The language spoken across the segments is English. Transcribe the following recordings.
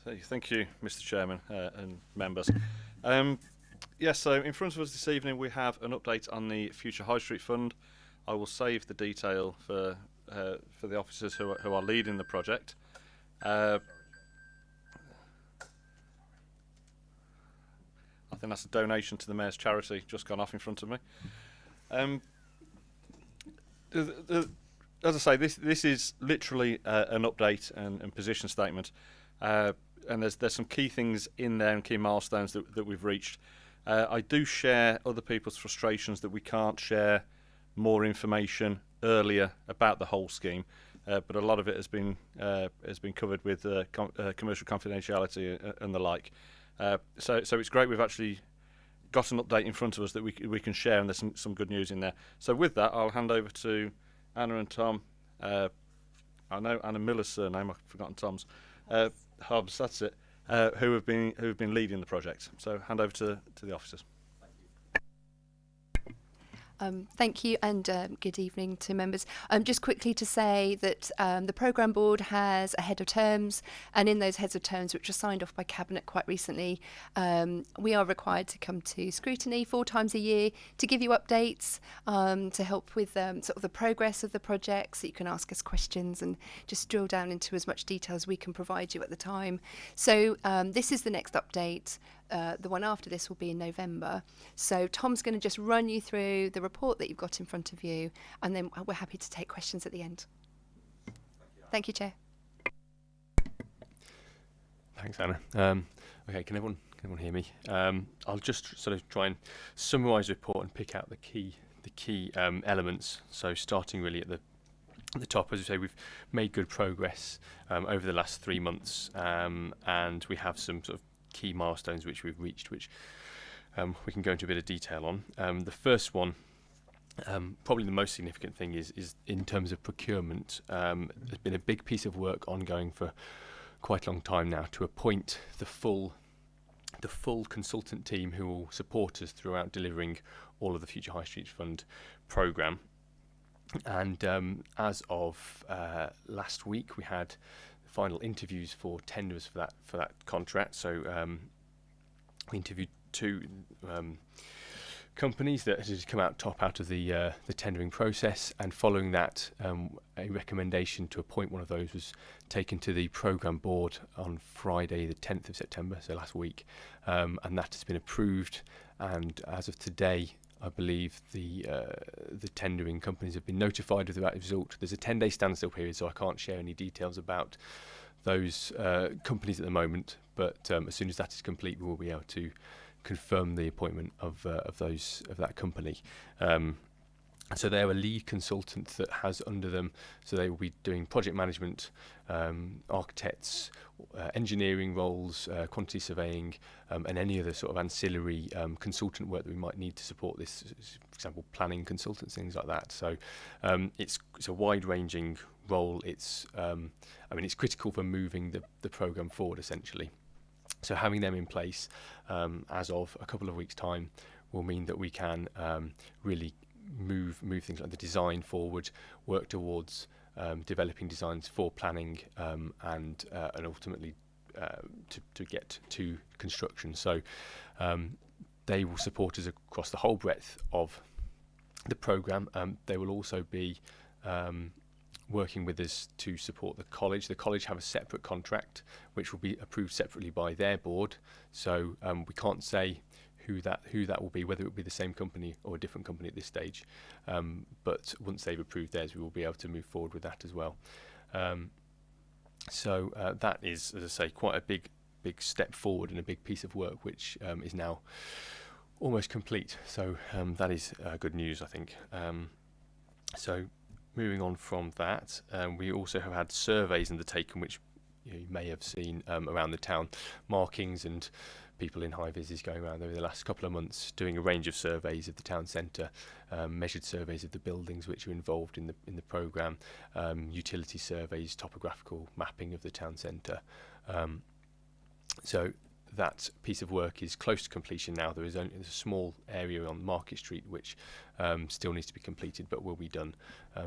Thank you, Mr. Chairman and members. Yes, so in front of us this evening we have an update on the Future High Street Fund. I will save the detail for the officers who are leading the project. I think that's a donation to the Mayor's charity just gone off in front of me. As I say, this is literally an update and position statement, and there's some key things in there and key milestones that we've reached. I do share other people's frustrations that we can't share more information earlier about the whole scheme, but a lot of it has been covered with commercial confidentiality and the like. So it's great we've actually got an update in front of us that we can share, and there's some good news in there. So with that, I'll hand over to Anna and Tom. I know Anna Miller's surname. I've forgotten Tom's. Hobbs, that's it. Who have been leading the project. So hand over to the officers. Thank you, and good evening to members. Just quickly to say that the programme board has a head of terms, and in those heads of terms, which were signed off by Cabinet quite recently, we are required to come to Scrutiny 4 times a year to give you updates, to help with sort of the progress of the project, so you can ask us questions and just drill down into as much detail as we can provide you at the time. So this is the next update. The one after this will be in November. So Tom's going to just run you through the report that you've got in front of you, and then we're happy to take questions at the end. Thank you, Chair. Thanks, Anna. Okay, can everyone hear me? I'll just sort of try and summarise the report and pick out the key elements. So starting really at the top, as I say, we've made good progress over the last 3 months, and we have some sort of key milestones which we've reached, which we can go into a bit of detail on. The first one, probably the most significant thing, is in terms of procurement. There's been a big piece of work ongoing for quite a long time now to appoint the full consultant team who will support us throughout delivering all of the Future High Street Fund programme. And as of last week, we had final interviews for tenders for that contract. So we interviewed 2 companies that had come out top out of the tendering process, and following that, a recommendation to appoint one of those was taken to the programme board on Friday, the 10th of September, so last week, and that has been approved. And as of today, I believe the tendering companies have been notified of that result. There's a 10-day standstill period, so I can't share any details about those companies at the moment. But as soon as that is complete, we will be able to confirm the appointment of that company. So they're a lead consultant that has under them, so they will be doing project management, architects, engineering roles, quantity surveying, and any other sort of ancillary consultant work that we might need to support this, for example, planning consultants, things like that. So it's a wide-ranging role. It's critical for moving the programme forward, essentially. So having them in place as of a couple of weeks' time will mean that we can really move things like the design forward, work towards developing designs for planning, and ultimately to get to construction. So they will support us across the whole breadth of the programme. They will also be working with us to support the college. The college have a separate contract which will be approved separately by their board. So we can't say who that will be, whether it will be the same company or a different company at this stage. But once they've approved theirs, we will be able to move forward with that as well. So that is, as I say, quite a big step forward and a big piece of work, which is now almost complete. So that is good news, I think. So moving on from that, we also have had surveys undertaken, which you may have seen around the town, markings and people in high vises going around over the last couple of months doing a range of surveys of the town centre, measured surveys of the buildings which are involved in the programme, utility surveys, topographical mapping of the town centre. So that piece of work is close to completion now. There's a small area on Market Street which still needs to be completed, but will be done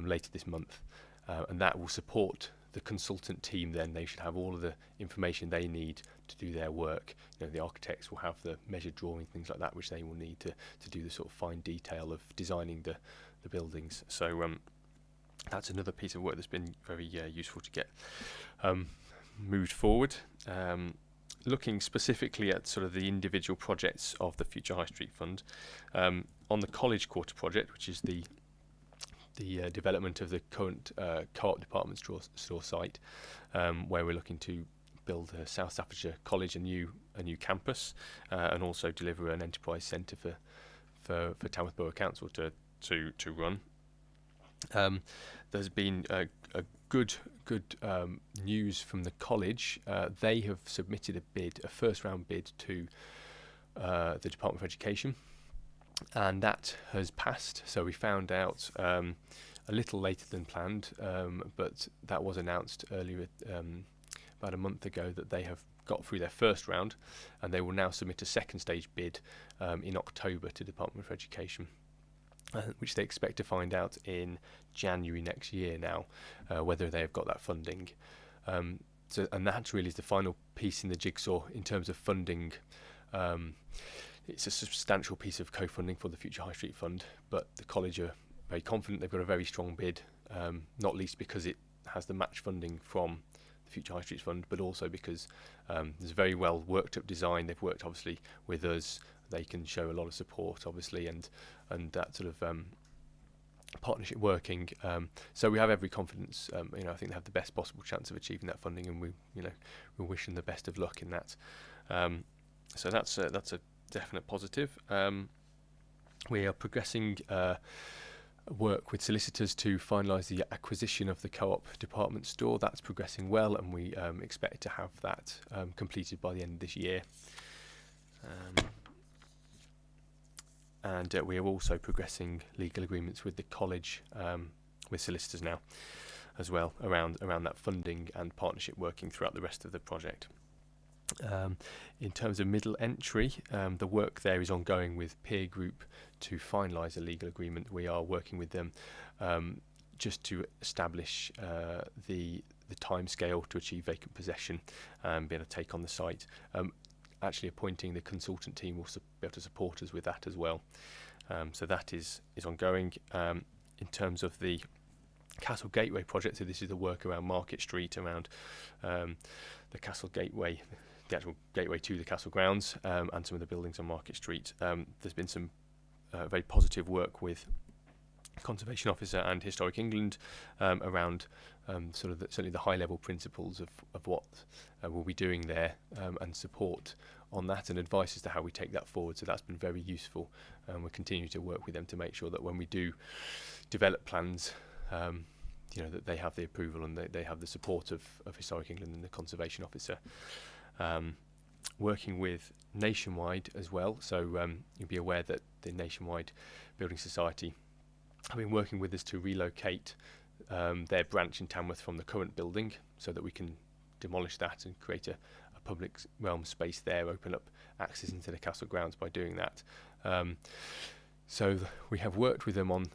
later this month, and that will support the consultant team, then they should have all of the information they need to do their work. The architects will have the measured drawing, things like that, which they will need to do the sort of fine detail of designing the buildings. So that's another piece of work that's been very useful to get moved forward. Looking specifically at sort of the individual projects of the Future High Street Fund, on the College Quarter project, which is the development of the current Co-op department store site, where we're looking to build a South Staffordshire College, a new campus, and also deliver an enterprise centre for Tamworth Borough Council to run. There's been a good news from the college. They have submitted a first round bid to the Department for Education, and that has passed. So we found out a little later than planned, but that was announced earlier, about a month ago, that they have got through their first round, and they will now submit a second stage bid in October to Department for Education, which they expect to find out in January next year now, whether they have got that funding. And that really is the final piece in the jigsaw in terms of funding. It's a substantial piece of co-funding for the Future High Street Fund, but the college are very confident they've got a very strong bid, not least because it has the match funding from the Future High Street Fund, but also because there's a very well worked up design. They've worked obviously with us. They can show a lot of support, obviously, and that sort of partnership working. So we have every confidence. I think they have the best possible chance of achieving that funding, and we wish them the best of luck in that. So that's a definite positive. We are progressing work with solicitors to finalise the acquisition of the Co-op department store. That's progressing well, and we expect to have that completed by the end of this year. And we are also progressing legal agreements with the college, with solicitors now, as well, around that funding and partnership working throughout the rest of the project. In terms of middle entry, the work there is ongoing with peer group to finalise a legal agreement. We are working with them just to establish the timescale to achieve vacant possession and be able to take on the site. Actually appointing the consultant team will be able to support us with that as well. So that is ongoing. In terms of the Castle Gateway project, so this is the work around Market Street, around the Castle Gateway, the actual gateway to the castle grounds, and some of the buildings on Market Street. There's been some very positive work with Conservation Officer and Historic England around certainly the high level principles of what we'll be doing there, and support on that and advice as to how we take that forward. So that's been very useful, and we're continuing to work with them to make sure that when we do develop plans, that they have the approval and they have the support of Historic England and the Conservation Officer. Working with Nationwide as well, so you'll be aware that the Nationwide Building Society have been working with us to relocate their branch in Tamworth from the current building, so that we can demolish that and create a public realm space there, open up access into the castle grounds by doing that. So we have worked with them on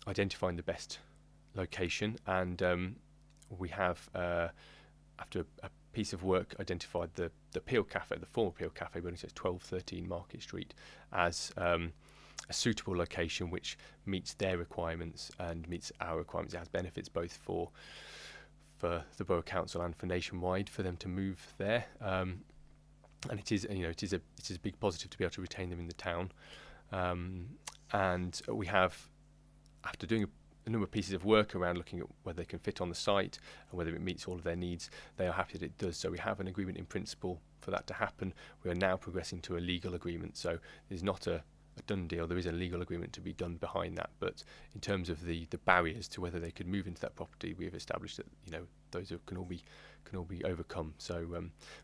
identifying the best location, and we have, after a piece of work, identified the Peel Cafe, the former Peel Cafe building, so it's 1213 Market Street, as a suitable location which meets their requirements and meets our requirements. It has benefits both for the Borough Council and for Nationwide for them to move there, and it is a big positive to be able to retain them in the town. And we have, after doing a number of pieces of work around looking at whether they can fit on the site and whether it meets all of their needs, they are happy that it does. So we have an agreement in principle for that to happen. We are now progressing to a legal agreement, so there's not a done deal. There is a legal agreement to be done behind that, but in terms of the barriers to whether they could move into that property, we have established that those can all be overcome. So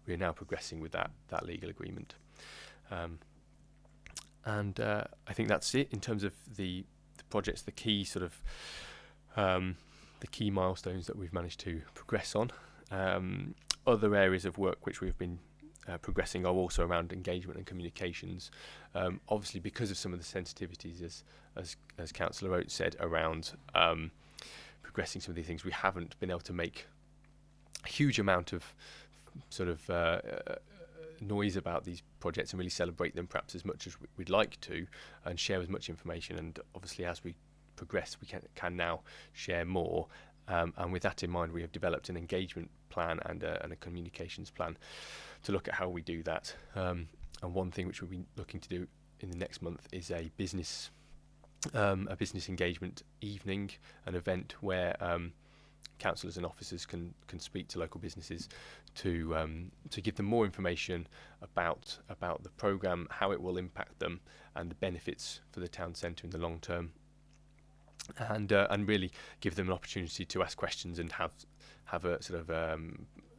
we are now progressing with that legal agreement, and I think that's it in terms of the projects. The key the key milestones that we've managed to progress on. Other areas of work which we've been progressing are also around engagement and communications. Obviously, because of some of the sensitivities, as Councillor Oates said, around progressing some of these things. We haven't been able to make a huge amount of sort of noise about these projects and really celebrate them perhaps as much as we'd like to, and share as much information. And obviously as we progress, we can now share more. And with that in mind, we have developed an engagement plan and a communications plan to look at how we do that. And one thing which we'll be looking to do in the next month is a business engagement evening, an event where councillors and officers can speak to local businesses to give them more information about the programme, how it will impact them, and the benefits for the town centre in the long term. And really give them an opportunity to ask questions and have a sort of a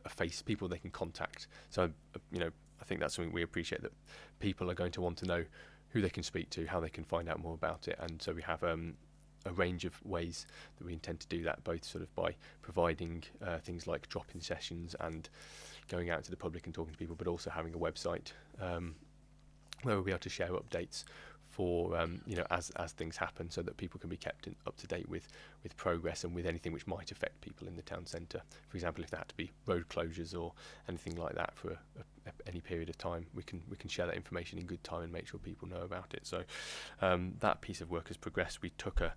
face, people they can contact. So I think that's something we appreciate, that people are going to want to know who they can speak to, how they can find out more about it. And so we have a range of ways that we intend to do that, both sort of by providing things like drop-in sessions and going out to the public and talking to people, but also having a website where we'll be able to share updates for as things happen, so that people can be kept up to date with progress and with anything which might affect people in the town centre. For example, if there had to be road closures or anything like that for any period of time, we can share that information in good time and make sure people know about it. So that piece of work has progressed. We took a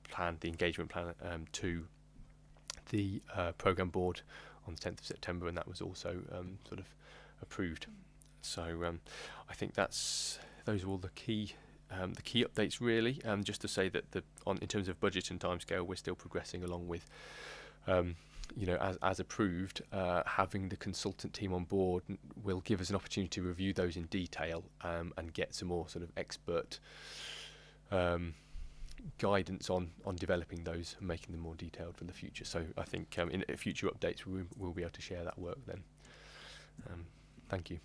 plan, the engagement plan, to the programme board on the 10th of September, and that was also sort of approved. So I think those are all the key updates really. Just to say that in terms of budget and timescale, we're still progressing along with, as approved. Having the consultant team on board will give us an opportunity to review those in detail and get some more sort of expert guidance on developing those and making them more detailed for the future. So I think in future updates we'll be able to share that work then. Thank you.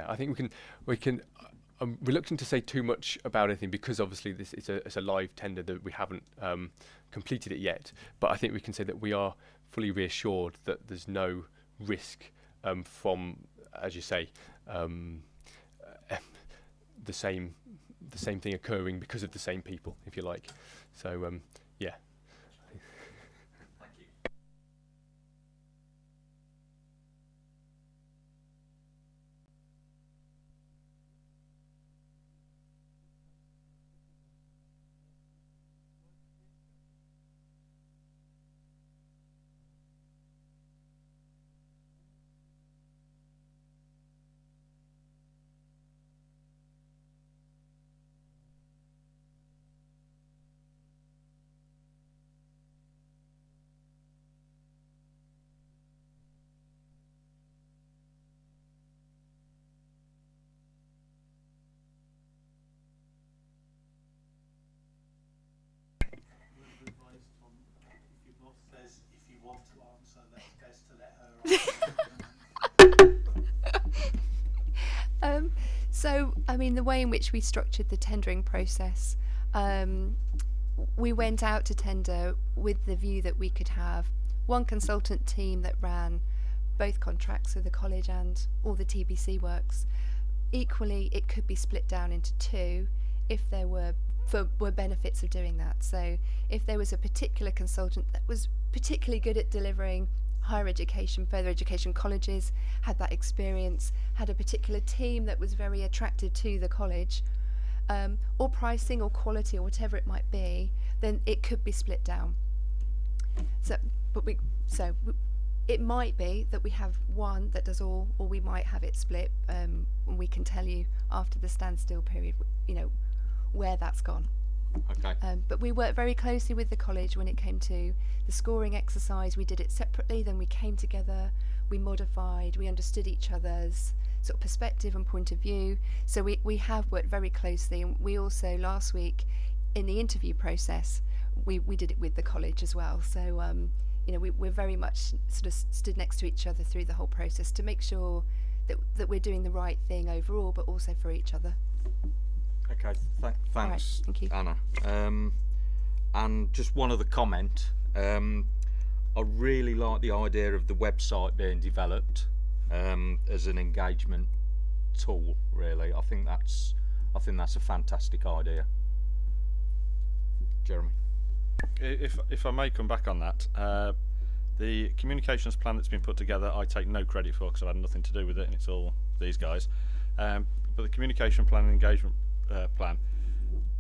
I think we can. I'm reluctant to say too much about anything because obviously it's a live tender that we haven't completed it yet. But I think we can say that we are fully reassured that there's no risk from, as you say, the same thing occurring because of the same people, if you like. So yeah. So, I mean, the way in which we structured the tendering process, we went out to tender with the view that we could have one consultant team that ran both contracts, so the college and all the TBC works. Equally, it could be split down into two if there were benefits of doing that. So if there was a particular consultant that was particularly good at delivering higher education, further education colleges, had that experience, had a particular team that was very attracted to the college, or pricing or quality or whatever it might be, then it could be split down. It might be that we have one that does all, or we might have it split, and we can tell you after the standstill period, where that's gone. Okay. But we worked very closely with the college when it came to the scoring exercise. We did it separately, then we came together, we modified, we understood each other's sort of perspective and point of view. So we have worked very closely, and we also last week in the interview process we did it with the college as well. So we're very much sort of stood next to each other through the whole process to make sure that we're doing the right thing overall, but also for each other. Okay, thanks, right, thank you. Anna. And just one other comment. I really like the idea of the website being developed as an engagement tool. Really, I think that's a fantastic idea. Jeremy. If I may come back on that, the communications plan that's been put together, I take no credit for because I've had nothing to do with it, and it's all these guys. But the communication plan and engagement plan,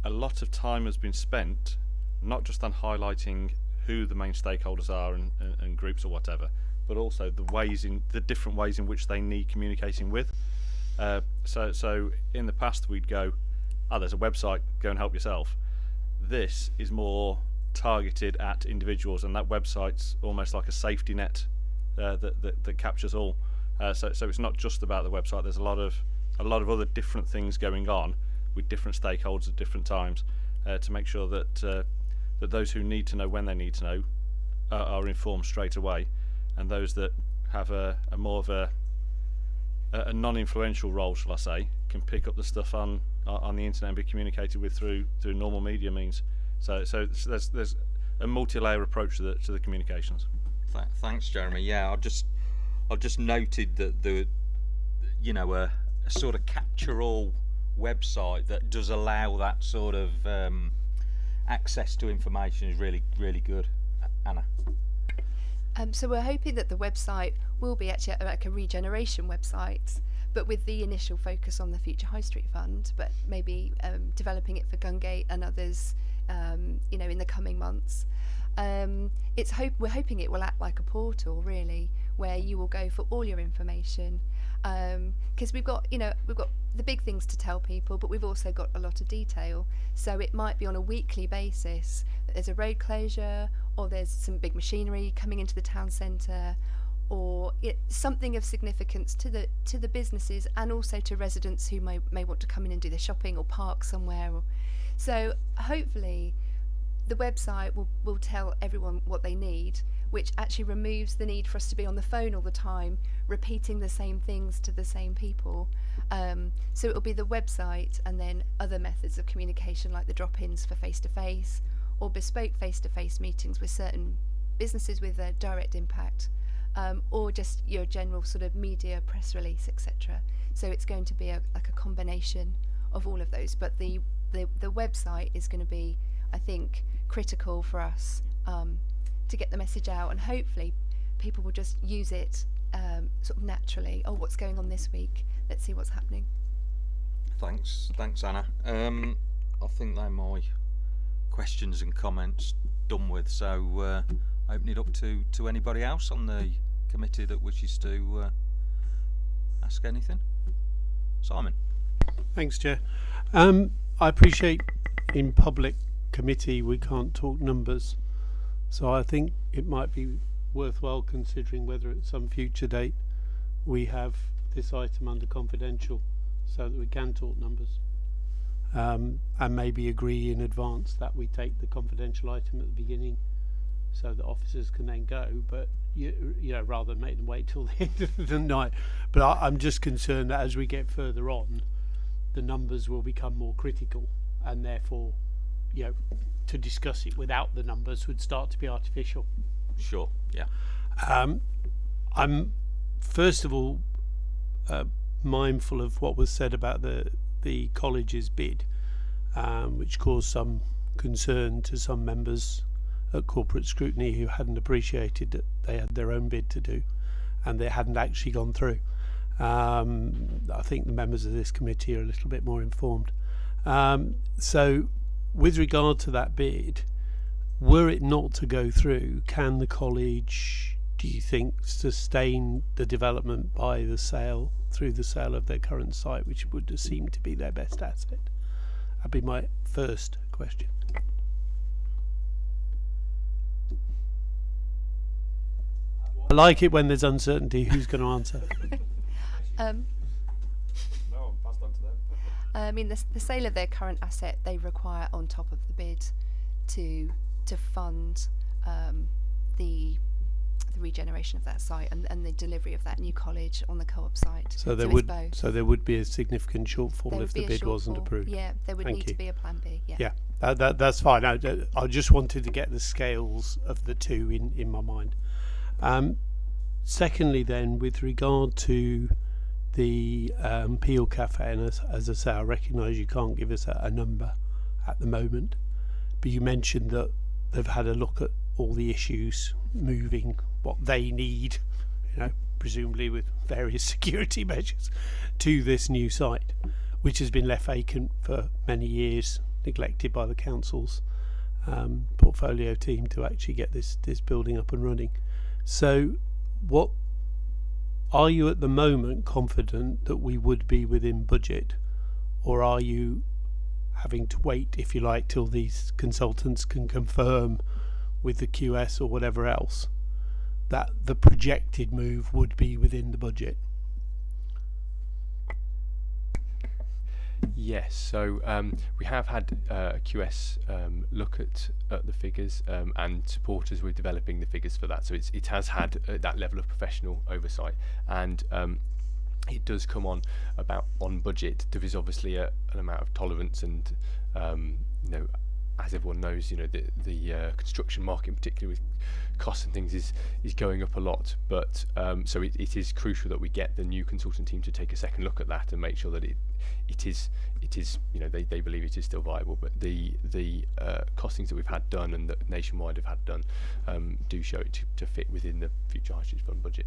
a lot of time has been spent not just on highlighting who the main stakeholders are and groups or whatever, but also the different ways in which they need communicating with. So in the past we'd go, there's a website, go and help yourself. This is more targeted at individuals, and that website's almost like a safety net that captures all. So it's not just about the website. There's a lot of other different things going on with different stakeholders at different times to make sure that those who need to know when they need to know are informed straight away, and those that have a more of a non-influential role, shall I say, can pick up the stuff on the internet and be communicated with through normal media means. So there's a multi-layer approach to the communications. Thanks, Jeremy. Yeah, I just noted that a sort of catch-all website that does allow that sort of access to information is really, really good. Anna. So we're hoping that the website will be actually like a regeneration website, but with the initial focus on the Future High Street Fund, but maybe developing it for Gungate and others, in the coming months. We're hoping it will act like a portal, really, where you will go for all your information. Because we've got the big things to tell people, but we've also got a lot of detail. So it might be on a weekly basis that there's a road closure, or there's some big machinery coming into the town centre, or something of significance to the businesses and also to residents who may want to come in and do their shopping or park somewhere. So hopefully the website will tell everyone what they need, which actually removes the need for us to be on the phone all the time, repeating the same things to the same people. So it will be the website and then other methods of communication like the drop-ins for face-to-face or bespoke face-to-face meetings with certain businesses with a direct impact, or just your general sort of media press release, etc. So it's going to be like a combination of all of those, but the website is going to be, I think, critical for us to get the message out, and hopefully people will just use it sort of naturally. What's going on this week? Let's see what's happening. Thanks, Anna. I think they're my questions and comments done with. So open it up to anybody else on the committee that wishes to ask anything. Simon. Thanks, Chair. I appreciate in public committee we can't talk numbers, so I think it might be worthwhile considering whether at some future date we have this item under confidential so that we can talk numbers, and maybe agree in advance that we take the confidential item at the beginning so that officers can then go, but rather than make them wait till the end of the night. But I'm just concerned that as we get further on, the numbers will become more critical, and therefore, to discuss it without the numbers would start to be artificial. Sure. Yeah. I'm first of all mindful of what was said about the college's bid, which caused some concern to some members at corporate scrutiny who hadn't appreciated that they had their own bid to do and they hadn't actually gone through. I think the members of this committee are a little bit more informed. So with regard to that bid, were it not to go through, can the college, do you think, sustain the development by through the sale of their current site, which would seem to be their best asset? That'd be my first question. I like it when there's uncertainty. Who's going to answer? No, I'm passed on to them. I mean, the sale of their current asset, they require on top of the bid to fund the regeneration of that site and the delivery of that new college on the co-op site. So there it's would both. so there would be a significant There shortfall would if be the a bid wasn't shortfall. approved. Yeah, there would Thank need you. to be a plan B. Yeah. Yeah, that's fine. I just wanted to get the scales of the two in my mind. Secondly, then, with regard to the Peel Cafe, and as I say, I recognise you can't give us a number at the moment, but you mentioned that they've had a look at all the issues moving what they need, presumably with various security measures, to this new site, which has been left vacant for many years, neglected by the council's portfolio team to actually get this building up and running. So what are you at the moment confident that we would be within budget, or are you having to wait, if you like, till these consultants can confirm with the QS or whatever else that the projected move would be within the budget? Yes, so we have had QS look at the figures and support us with developing the figures for that. So it has had that level of professional oversight, and it does come on budget. There is obviously an amount of tolerance, and as everyone knows, the construction market, in particular with costs and things, is going up a lot. But so it is crucial that we get the new consultant team to take a second look at that and make sure that it is they believe it is still viable. But the costings that we've had done and that Nationwide have had done do show it to fit within the future High Street Fund budget.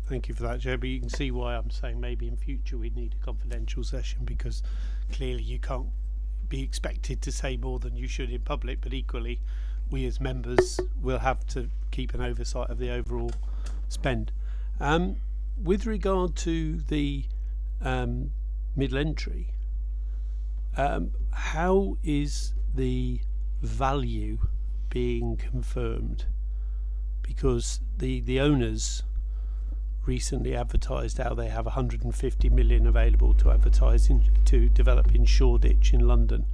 Thank you for that, Joe. But you can see why I'm saying maybe in future we'd need a confidential session, because clearly you can't be expected to say more than you should in public, but equally we as members will have to keep an oversight of the overall spend. With regard to the middle entry, how is the value being confirmed? Because the owners recently advertised how they have 150 million available to advertise to develop in Shoreditch in London,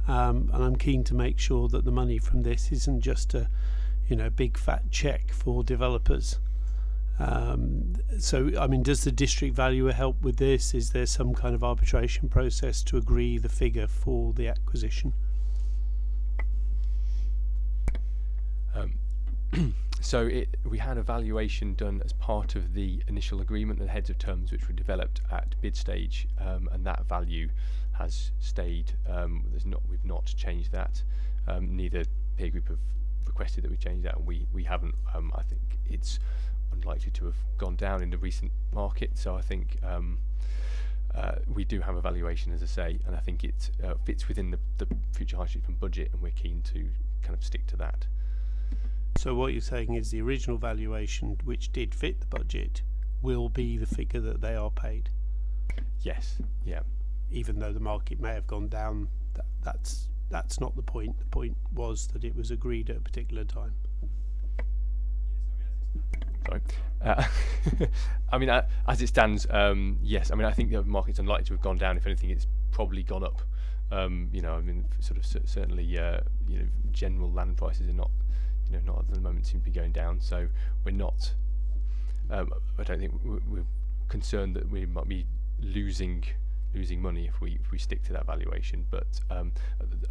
and I'm keen to make sure that the money from this isn't just a big fat cheque for developers. So I mean, does the district valuer help with this? Is there some kind of arbitration process to agree the figure for the acquisition? So we had a valuation done as part of the initial agreement, the heads of terms, which were developed at bid stage, and that value has stayed. We've not changed that. Neither peer group have requested that we change that, and we haven't. I think it's unlikely to have gone down in the recent market. So I think we do have a valuation, as I say, and I think it fits within the future High Street Fund budget, and we're keen to kind of stick to that. So what you're saying is the original valuation, which did fit the budget, will be the figure that they are paid? Yes. Yeah. Even though the market may have gone down, that's not the point. The point was that it was agreed at a particular time. Sorry. I mean, as it stands, yes. I mean, I think the market's unlikely to have gone down. If anything, it's probably gone up. I mean, sort of certainly, general land prices are not at the moment seem to be going down. So we're not. I don't think we're concerned that we might be losing money if we stick to that valuation. But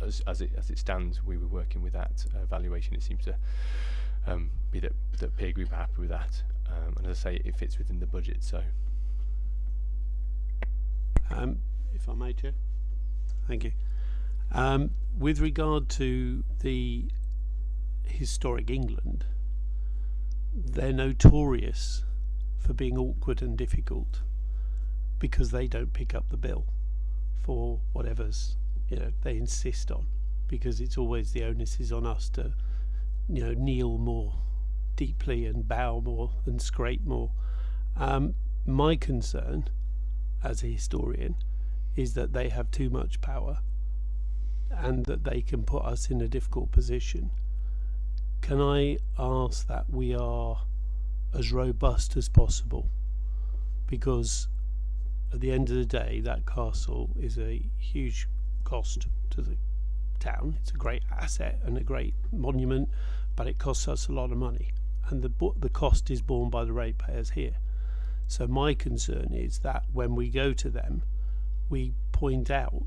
as it stands, we were working with that valuation. It seems to be that peer group are happy with that, and as I say, it fits within the budget. So, if I may, Chair. Thank you. With regard to the historic England, they're notorious for being awkward and difficult because they don't pick up the bill for whatever's they insist on, because it's always the onus is on us to kneel more deeply and bow more and scrape more. My concern as a historian is that they have too much power and that they can put us in a difficult position. can I ask that we are as robust as possible? Because at the end of the day, that castle is a huge cost to the town. It's a great asset and a great monument, but it costs us a lot of money, and the cost is borne by the ratepayers here. So my concern is that when we go to them, we point out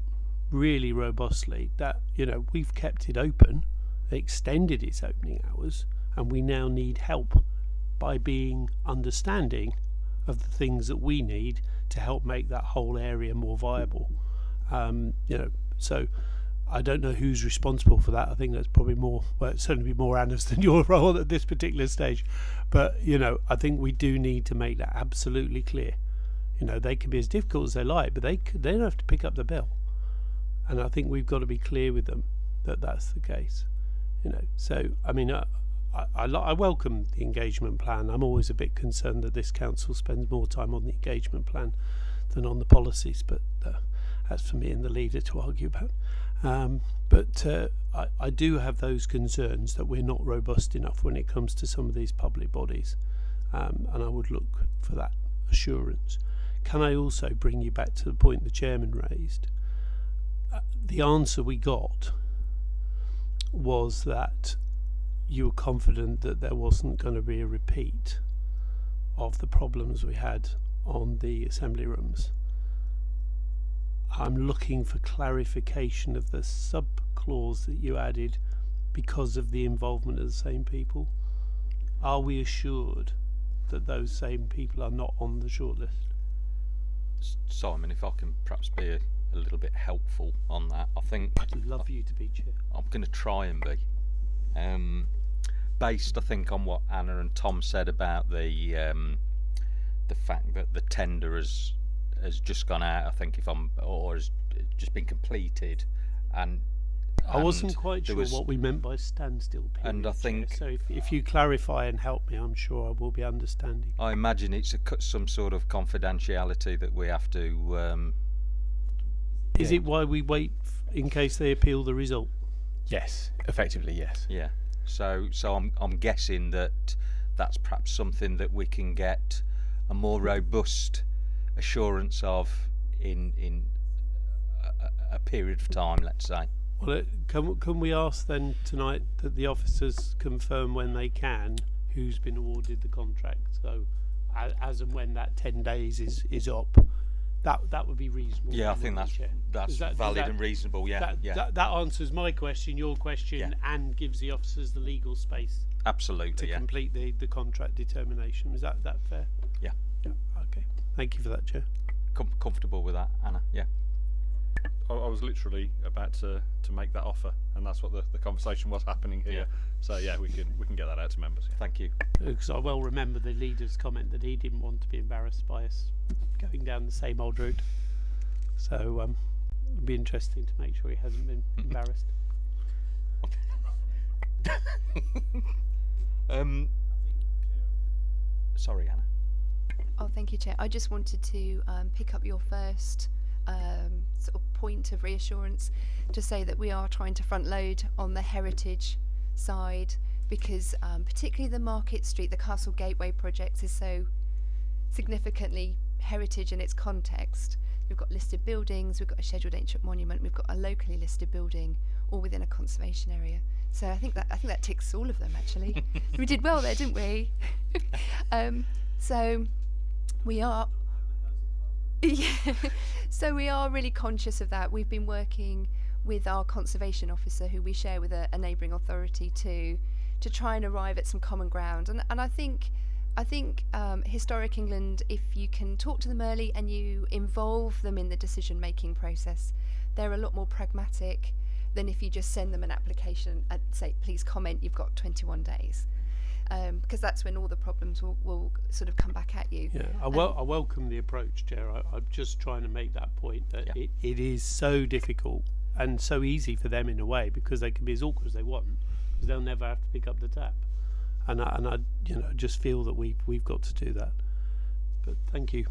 really robustly that, you know, we've kept it open, extended its opening hours, and we now need help by being understanding of the things that we need to help make that whole area more viable. So I don't know who's responsible for that. I think that's probably more, well, it'd certainly be more Anna's than your role at this particular stage. But, you know, I think we do need to make that absolutely clear. You know, they can be as difficult as they like, but they don't have to pick up the bill. And I think we've got to be clear with them that that's the case. You know, so, I mean, I welcome the engagement plan. I'm always a bit concerned that this council spends more time on the engagement plan than on the policies, but that's for me and the leader to argue about. But I do have those concerns that we're not robust enough when it comes to some of these public bodies, and I would look for that assurance. Can I also bring you back to the point the chairman raised? The answer we got was that you were confident that there wasn't going to be a repeat of the problems we had on the assembly rooms. I'm looking for clarification of the sub-clause that you added because of the involvement of the same people. Are we assured that those same people are not on the shortlist? Simon, if I can perhaps be a little bit helpful on that, I think I'd love you to be chair. I'm going to try and be. Based, I think, on what Anna and Tom said about the fact that the tender has just gone out. I think or has just been completed, and I wasn't quite sure what we meant by standstill period. And I think, so if you clarify and help me, I'm sure I will be understanding. I imagine it's some sort of confidentiality that we have to. Is it why we wait in case they appeal the result? Yes, effectively, yes. Yeah. So I'm guessing that that's perhaps something that we can get a more robust assurance of in a period of time, let's say. Well, can we ask then tonight that the officers confirm when they can who's been awarded the contract? So as and when that 10 days is up, that would be reasonable. Yeah, I think that's valid and reasonable. Yeah, that answers my question, your question, and gives the officers the legal space. Absolutely. To complete the contract determination. Is that fair? Yeah. Okay. Thank you for that, Chair. Comfortable with that, Anna? Yeah. I was literally about to make that offer, and that's what the conversation was happening here. Yeah. So yeah, we can get that out to members. Yeah. Thank you. Because I well remember the leader's comment that he didn't want to be embarrassed by us going down the same old route. So it'd be interesting to make sure he hasn't been embarrassed. Sorry, Anna. Oh, thank you, Chair. I just wanted to pick up your first sort of point of reassurance to say that we are trying to front load on the heritage side, because particularly the Market Street, the Castle Gateway project is so significantly heritage in its context. We've got listed buildings, we've got a scheduled ancient monument, we've got a locally listed building, all within a conservation area. So I think that ticks all of them actually. We did well there, didn't we? So we are. Yeah. So we are really conscious of that. We've been working with our conservation officer, who we share with a neighbouring authority, to try and arrive at some common ground. And I think Historic England, if you can talk to them early and you involve them in the decision-making process, they're a lot more pragmatic than if you just send them an application and say, please comment, you've got 21 days. Because that's when all the problems will sort of come back at you. Yeah, I welcome the approach, Chair. I'm just trying to make that point that it is so difficult and so easy for them in a way, because they can be as awkward as they want, because they'll never have to pick up the tap. And I just feel that we've got to do that. But thank you.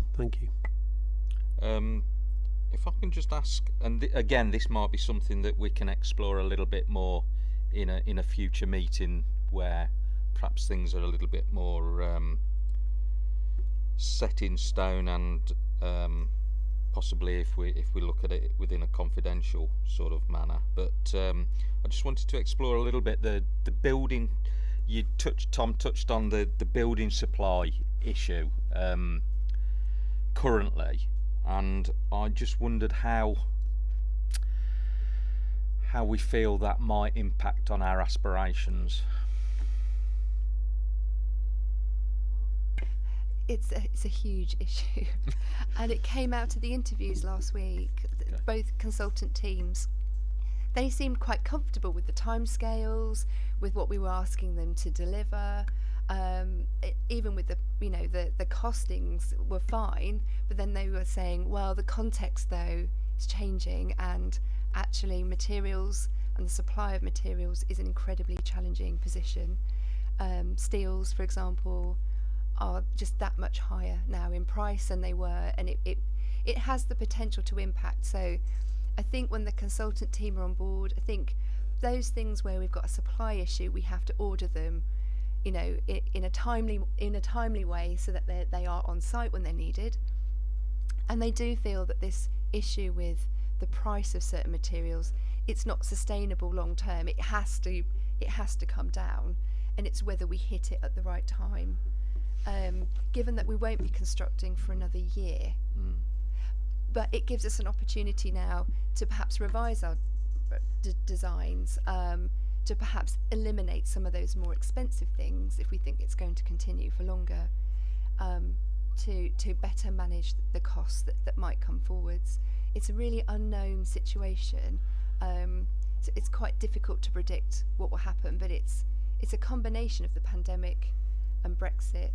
If I can just ask, and again, this might be something that we can explore a little bit more in a future meeting where perhaps things are a little bit more set in stone, and possibly if we look at it within a confidential sort of manner. But I just wanted to explore a little bit the building. Tom touched on the building supply issue currently, and I just wondered how we feel that might impact on our aspirations. It's a huge issue, and it came out of the interviews last week. Okay. Both consultant teams, they seemed quite comfortable with the timescales, with what we were asking them to deliver. Even with the costings were fine, but then they were saying, well, the context though is changing, and actually materials and the supply of materials is an incredibly challenging position. Steels, for example, are just that much higher now in price than they were, and it has the potential to impact. So I think when the consultant team are on board, I think those things where we've got a supply issue, we have to order them, in a timely way, so that they are on site when they're needed. And they do feel that this issue with the price of certain materials, it's not sustainable long term. It has to come down, and it's whether we hit it at the right time. Given that we won't be constructing for another year, but it gives us an opportunity now to perhaps revise our designs, to perhaps eliminate some of those more expensive things if we think it's going to continue for longer, to better manage the costs that might come forwards. It's a really unknown situation, so it's quite difficult to predict what will happen, but it's a combination of the pandemic and Brexit,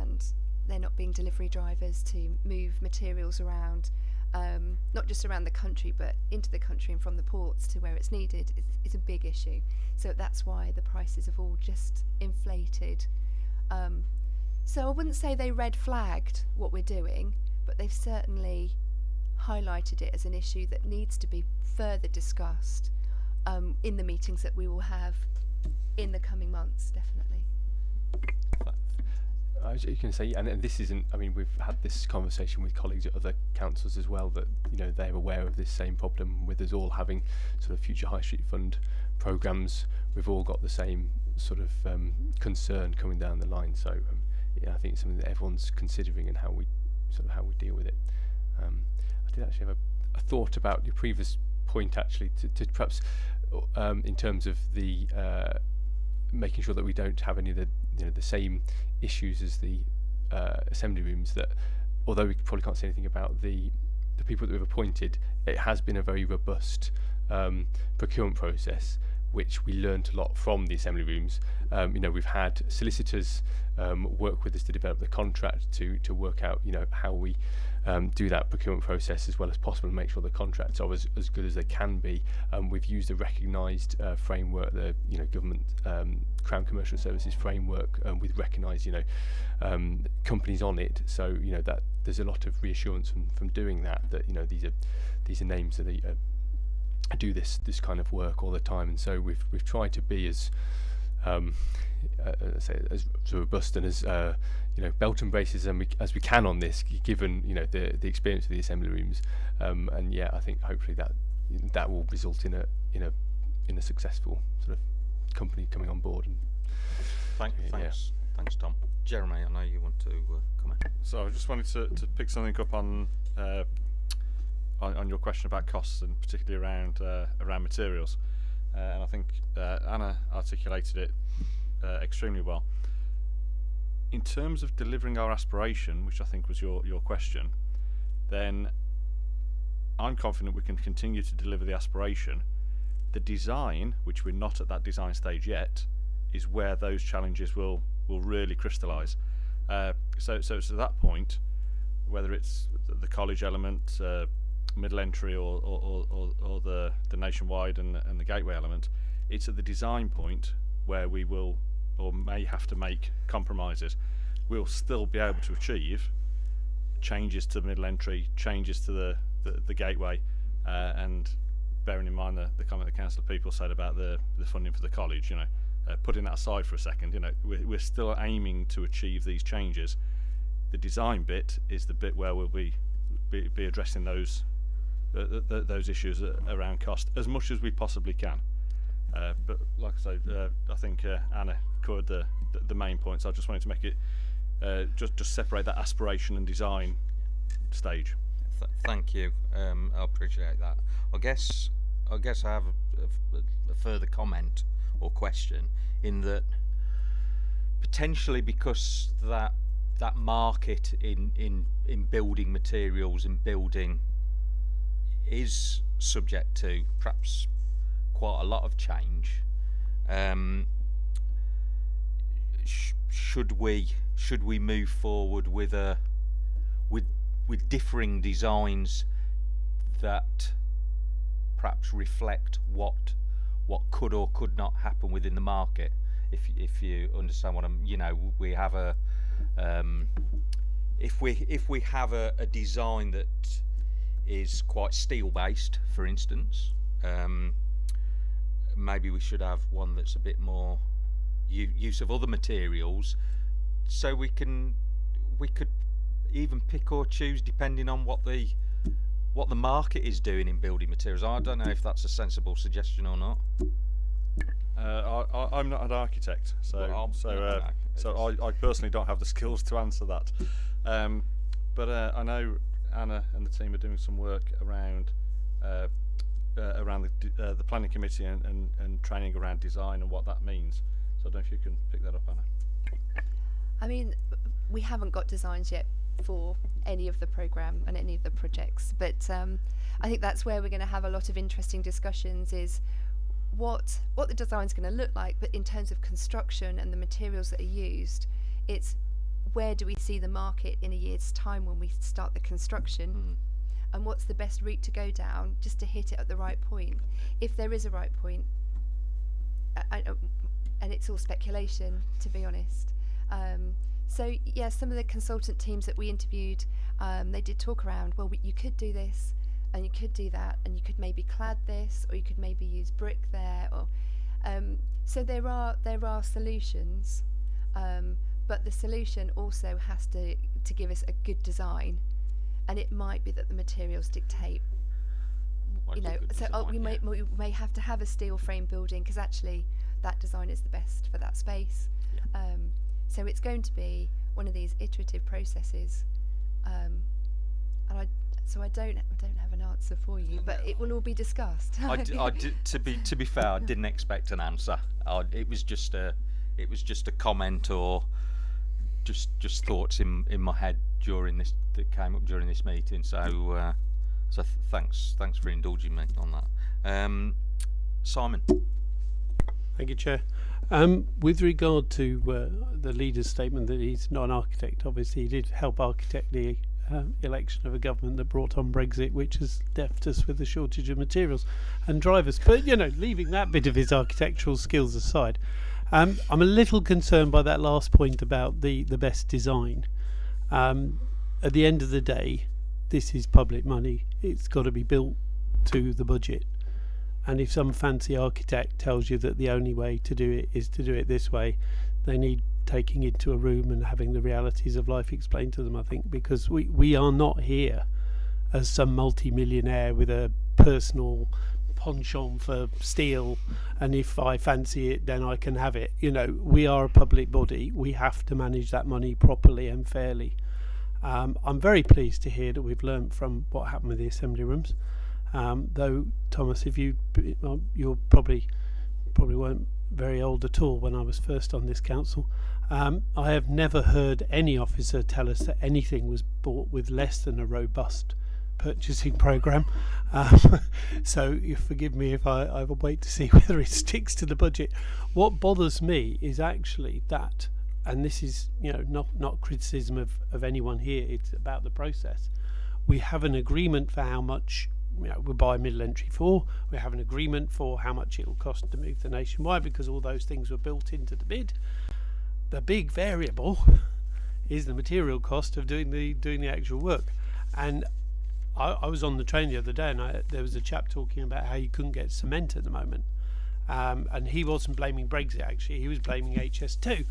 and there not being delivery drivers to move materials around, not just around the country, but into the country and from the ports to where it's needed. It's a big issue. So that's why the prices have all just inflated. So I wouldn't say they red flagged what we're doing, but they've certainly highlighted it as an issue that needs to be further discussed in the meetings that we will have in the coming months, definitely. You can say, and this isn't, I mean, we've had this conversation with colleagues at other councils as well, that they're aware of this same problem with us all having sort of future High Street Fund programmes. We've all got the same sort of concern coming down the line. So I think it's something that everyone's considering, and how we deal with it. I did actually have a thought about your previous point, actually, to perhaps in terms of the making sure that we don't have any of the same issues as the assembly rooms, that although we probably can't say anything about the people that we've appointed, it has been a very robust procurement process, which we learnt a lot from the assembly rooms. We've had solicitors work with us to develop the contract to work out how we do that procurement process as well as possible, and make sure the contracts are as good as they can be. We've used a recognised framework, the government Crown Commercial Services framework, with recognised companies on it. So that there's a lot of reassurance from doing that these are names that do this kind of work all the time. And so we've tried to be as as robust and as belt and braces as we can on this, given the experience of the assembly rooms, and I think hopefully that will result in a successful sort of company coming on board. And thanks Tom. Jeremy, I know you want to comment. So I just wanted to pick something up on your question about costs, and particularly around materials, and I think Anna articulated it extremely well. In terms of delivering our aspiration, which I think was your question, then I'm confident we can continue to deliver the aspiration. The design, which we're not at that design stage yet, is where those challenges will really crystallise. So to that point, whether it's the college element, middle entry, or the nationwide and the gateway element, it's at the design point where we will or may have to make compromises. We'll still be able to achieve changes to the middle entry, changes to the gateway, and bearing in mind the comment the council of people said about the funding for the college, putting that aside for a second, we're still aiming to achieve these changes. The design bit is the bit where we'll be addressing those issues around cost as much as we possibly can. But like I say, I think Anna covered the main points. I just wanted to make it just separate that aspiration and design stage. Thank you. I appreciate that. I guess I have a further comment or question in that potentially because that market in building materials and building is subject to perhaps quite a lot of change. Should we move forward with differing designs that perhaps reflect what could or could not happen within the market? If you understand what I'm, we have a if we have a design that is quite steel based, for instance, maybe we should have one that's a bit more use of other materials, so we could even pick or choose depending on what the market is doing in building materials. I don't know if that's a sensible suggestion or not. I'm not an architect, so I personally don't have the skills to answer that. But I know Anna and the team are doing some work around the planning committee and training around design and what that means. So I don't know if you can pick that up, Anna. I mean, we haven't got designs yet for any of the programme and any of the projects, but I think that's where we're going to have a lot of interesting discussions, is what the design's going to look like, but in terms of construction and the materials that are used, it's where do we see the market in a year's time when we start the construction, and what's the best route to go down just to hit it at the right point, if there is a right point. And it's all speculation, to be honest. So yeah, some of the consultant teams that we interviewed, they did talk around, well, you could do this and you could do that, and you could maybe clad this, or you could maybe use brick there, or so there are solutions, but the solution also has to give us a good design, and it might be that the materials dictate, we may have to have a steel frame building because actually that design is the best for that space. So it's going to be one of these iterative processes, and I don't have an answer for you, but it will all be discussed. To be fair, I didn't expect an answer. It was just a comment or just thoughts in my head that came up during this meeting. So thanks for indulging me on that. Simon. Thank you, Chair. With regard to the leader's statement that he's not an architect, obviously he did help architect the election of a government that brought on Brexit, which has left us with a shortage of materials and drivers. But leaving that bit of his architectural skills aside, I'm a little concerned by that last point about the best design. At the end of the day, this is public money. It's got to be built to the budget. And if some fancy architect tells you that the only way to do it is to do it this way, they need taking into a room and having the realities of life explained to them, I think, because we are not here as some multi-millionaire with a personal penchant for steel, and if I fancy it then I can have it. We are a public body. We have to manage that money properly and fairly. I'm very pleased to hear that we've learnt from what happened with the assembly rooms. Though Thomas, if you're probably weren't very old at all when I was first on this council, I have never heard any officer tell us that anything was bought with less than a robust purchasing programme. So you forgive me if I will wait to see whether it sticks to the budget. What bothers me is actually that, and this is not criticism of anyone here, it's about the process. We have an agreement for how much we'll buy middle entry for. We have an agreement for how much it will cost to move the nationwide, because all those things were built into the bid. The big variable is the material cost of doing the actual work. And I was on the train the other day, and there was a chap talking about how you couldn't get cement at the moment. And he wasn't blaming Brexit, actually, he was blaming HS2.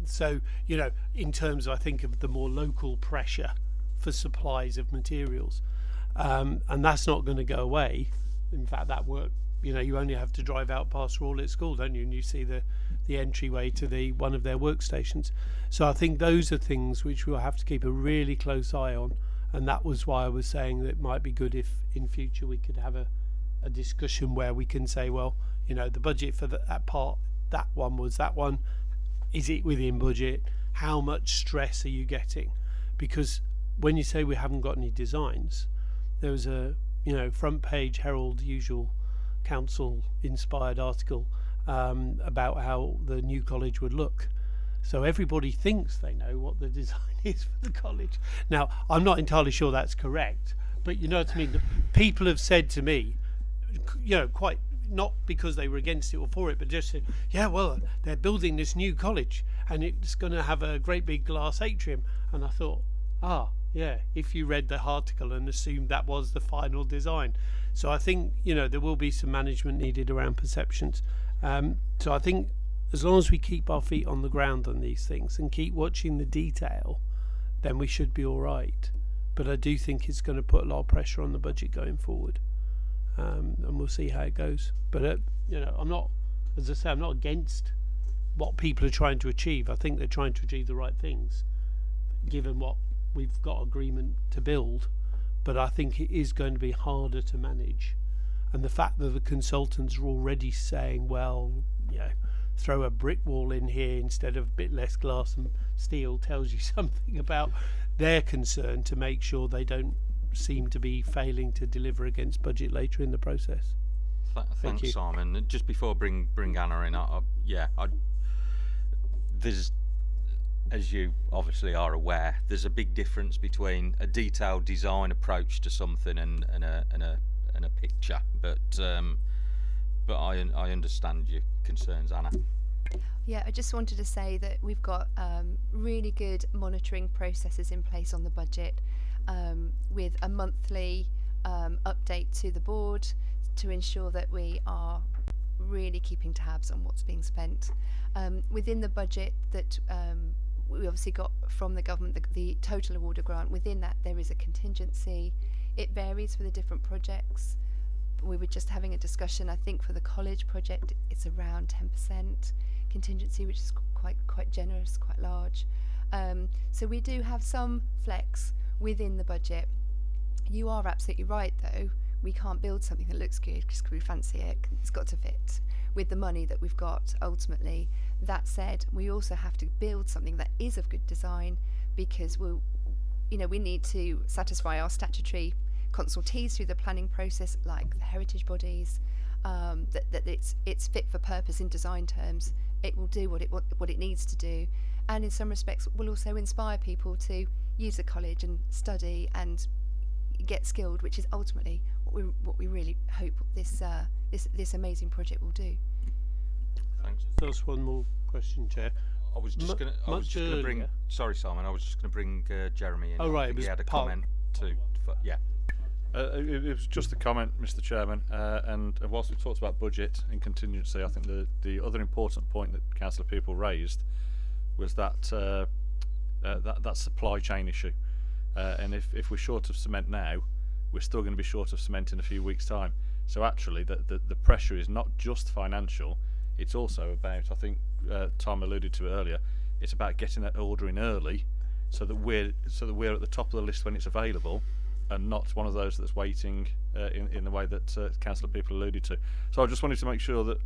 So, you know, in terms, I think, of the more local pressure for supplies of materials. And that's not going to go away. In fact, that work, you know, you only have to drive out past Rawlett School, don't you? And you see the entryway to one of their workstations. So I think those are things which we'll have to keep a really close eye on. And that was why I was saying that it might be good if in future we could have a discussion where we can say, well, you know, the budget for that part, that one was that one. Is it within budget? How much stress are you getting? Because when you say we haven't got any designs, there was a, you know, front page Herald usual council inspired article about how the new college would look. So everybody thinks they know what the design is for the college. Now, I'm not entirely sure that's correct, but you know what I mean? People have said to me, you know, quite, not because they were against it or for it, but just said, yeah, well, they're building this new college and it's going to have a great big glass atrium. And I thought, yeah, if you read the article and assumed that was the final design. So I think, you know, there will be some management needed around perceptions. So I think as long as we keep our feet on the ground on these things and keep watching the detail, then we should be all right. But I do think it's going to put a lot of pressure on the budget going forward. And we'll see how it goes. But, you know, I'm not, as I say, I'm not against what people are trying to achieve. I think they're trying to achieve the right things, given what we've got agreement to build. But I think it is going to be harder to manage. And the fact that the consultants are already saying, well, you know, throw a brick wall in here instead of a bit less glass and steel tells you something about their concern to make sure they don't seem to be failing to deliver against budget later in the process. Thanks, you. Simon. Just before I bring Anna in, there's, as you obviously are aware, there's a big difference between a detailed design approach to something and a picture. But I understand your concerns, Anna. Yeah, I just wanted to say that we've got really good monitoring processes in place on the budget, with a monthly update to the board to ensure that we are really keeping tabs on what's being spent. Within the budget that we obviously got from the government, the total award of grant, within that there is a contingency. It varies for the different projects. We were just having a discussion, I think for the college project it's around 10% contingency, which is quite generous, quite large. So we do have some flex within the budget. You are absolutely right though, we can't build something that looks good because we fancy it. It's got to fit with the money that we've got ultimately. That said, we also have to build something that is of good design, because we need to satisfy our statutory consultees through the planning process, like the heritage bodies, that it's fit for purpose in design terms. It will do what it needs to do, and in some respects will also inspire people to use the college and study and get skilled, which is ultimately what we really hope this amazing project will do. Thanks. Just one more question, Chair. I was just going to bring. Sorry, Simon. I was just going to bring Jeremy in. Oh right, he had a comment too. Yeah. It was just a comment, Mr. Chairman, and whilst we talked about budget and contingency, I think the other important point that Councillor People raised was that that supply chain issue, and if we're short of cement now, we're still going to be short of cement in a few weeks' time. So actually, the pressure is not just financial; it's also about, I think Tom alluded to it earlier, it's about getting that order in early, so that we're at the top of the list when it's available, and not one of those that's waiting in the way that Councillor People alluded to. So I just wanted to make sure that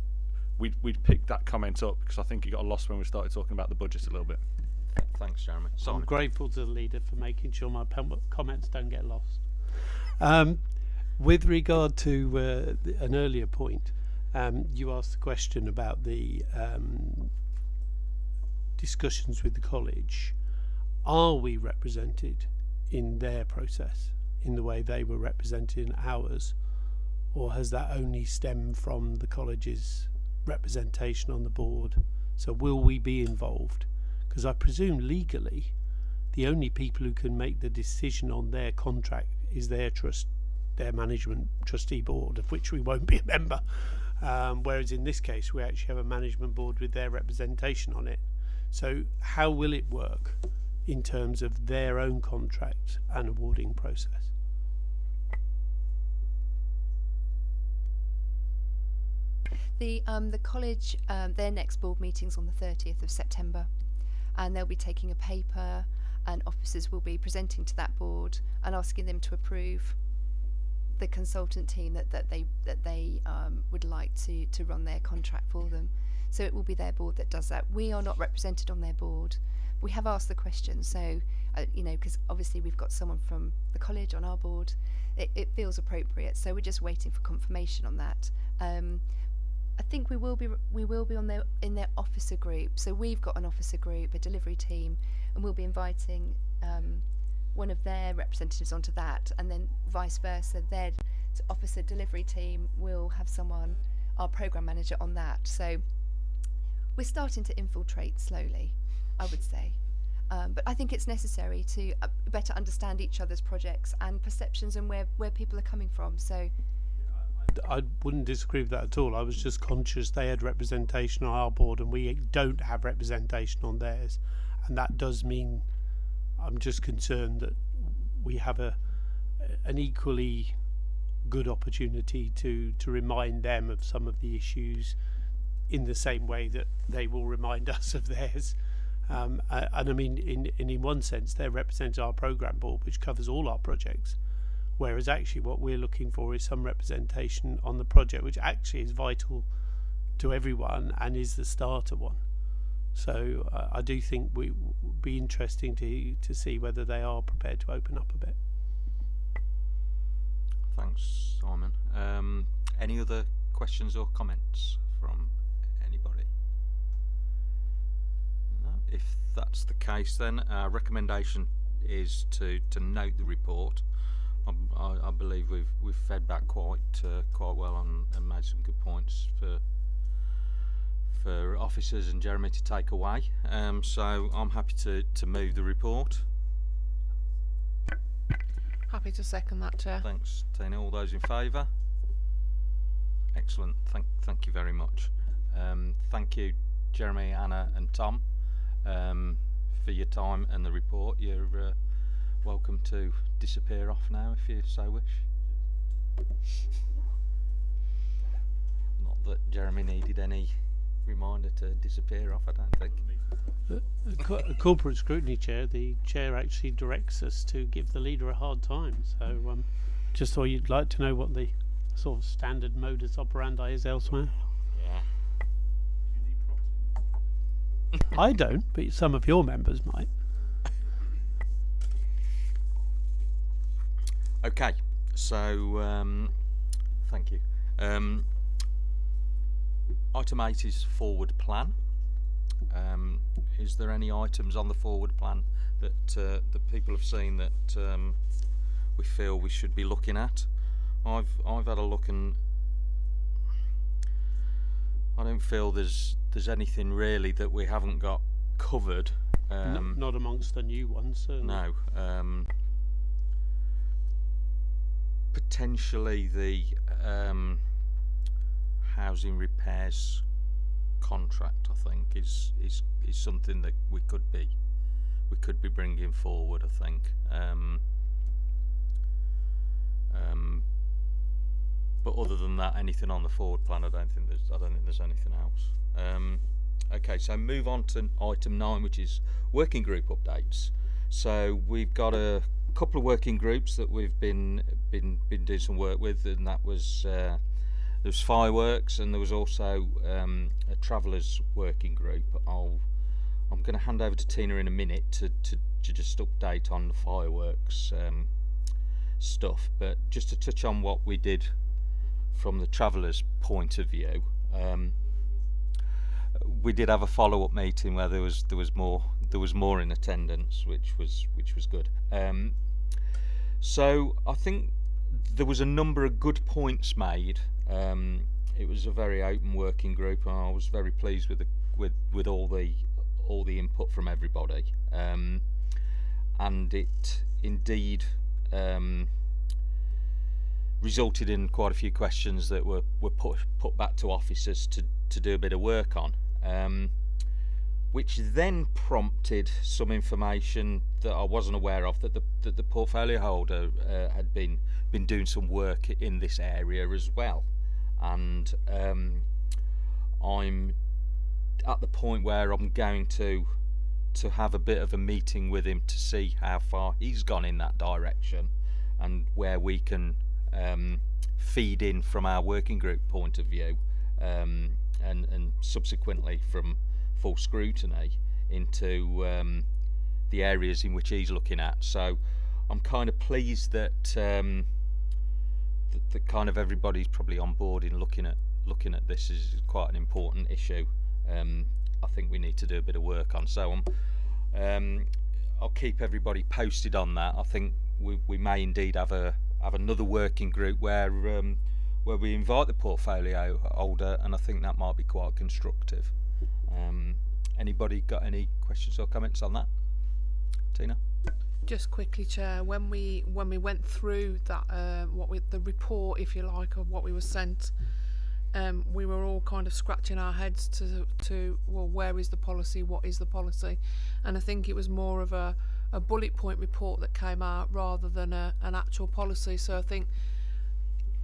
we'd picked that comment up, because I think it got lost when we started talking about the budget a little bit. Thanks, Jeremy. Simon. I'm grateful to the leader for making sure my comments don't get lost. With regard to an earlier point, you asked the question about the discussions with the college. Are we represented in their process in the way they were represented in ours, or has that only stemmed from the college's representation on the board? So will we be involved? Because I presume legally the only people who can make the decision on their contract is their management trustee board, of which we won't be a member. Whereas in this case, we actually have a management board with their representation on it. So how will it work in terms of their own contract and awarding process? The college, their next board meeting's on the 30th of September, and they'll be taking a paper, and officers will be presenting to that board and asking them to approve the consultant team that they would like to run their contract for them. So it will be their board that does that. We are not represented on their board. We have asked the question, so because obviously we've got someone from the college on our board, it feels appropriate. So we're just waiting for confirmation on that. I think we will be in their officer group. So we've got an officer group, a delivery team, and we'll be inviting one of their representatives onto that, and then vice versa. Their officer delivery team will have someone, our program manager, on that. So we're starting to infiltrate slowly, I would say. But I think it's necessary to better understand each other's projects and perceptions and where people are coming from. So I wouldn't disagree with that at all. I was just conscious they had representation on our board and we don't have representation on theirs, and that does mean I'm just concerned that we have an equally good opportunity to remind them of some of the issues in the same way that they will remind us of theirs. And I mean, in one sense, they represent our programme board, which covers all our projects, whereas actually what we're looking for is some representation on the project, which actually is vital to everyone and is the starter one. So I do think we would be interesting to see whether they are prepared to open up a bit. Thanks, Simon. Any other questions or comments from anybody? No? If that's the case, then our recommendation is to note the report. I believe we've fed back quite well and made some good points for officers and Jeremy to take away. So I'm happy to move the report. Happy to second that, Chair. Thanks, Tina. All those in favour? Excellent. Thank you very much. Thank you, Jeremy, Anna, and Tom, for your time and the report. You're welcome to disappear off now if you so wish. Not that Jeremy needed any reminder to disappear off, I don't think. A corporate scrutiny chair, the chair actually directs us to give the leader a hard time. So just thought you'd like to know what the sort of standard modus operandi is elsewhere. Yeah. I don't, but some of your members might. Okay, so thank you. Item 8 is forward plan. Is there any items on the forward plan that people have seen that we feel we should be looking at? I've had a look and I don't feel there's anything really that we haven't got covered. Not amongst the new ones, certainly. No. Potentially the housing repairs contract, I think, is something that we could be bringing forward, I think. But other than that, anything on the forward plan, I don't think there's anything else. Okay, so move on to item 9, which is working group updates. So we've got a couple of working groups that we've been doing some work with, and that was there was fireworks, and there was also a travellers working group. I'm going to hand over to Tina in a minute to just update on the fireworks stuff, but just to touch on what we did from the travellers' point of view. We did have a follow-up meeting where there was more in attendance, which was good. So I think there was a number of good points made. It was a very open working group, and I was very pleased with all the input from everybody. And it indeed resulted in quite a few questions that were put back to officers to do a bit of work on, which then prompted some information that I wasn't aware of, that the portfolio holder had been doing some work in this area as well, and I'm at the point where I'm going to have a bit of a meeting with him to see how far he's gone in that direction and where we can feed in from our working group point of view, and subsequently from full scrutiny into the areas in which he's looking at. So I'm kind of pleased that that kind of everybody's probably on board in looking at this is quite an important issue. I think we need to do a bit of work on. So I'll keep everybody posted on that. I think we may indeed have another working group where we invite the portfolio holder, and I think that might be quite constructive. Anybody got any questions or comments on that? Tina? Just quickly, Chair, when we went through that the report, if you like, of what we were sent, we were all kind of scratching our heads to well, where is the policy, what is the policy? And I think it was more of a bullet point report that came out rather than an actual policy. So I think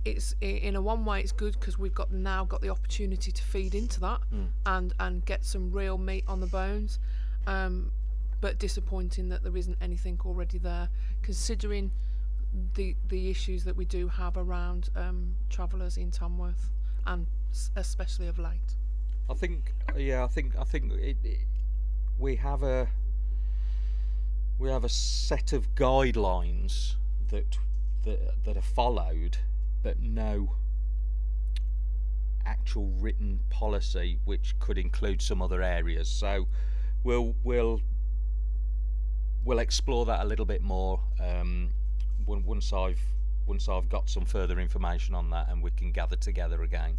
it's, in a one way, it's good because we've now got the opportunity to feed into that and get some real meat on the bones, but disappointing that there isn't anything already there, considering the issues that we do have around travellers in Tamworth, and especially of late. I think we have a set of guidelines that are followed, but no actual written policy which could include some other areas. So we'll explore that a little bit more once I've got some further information on that and we can gather together again.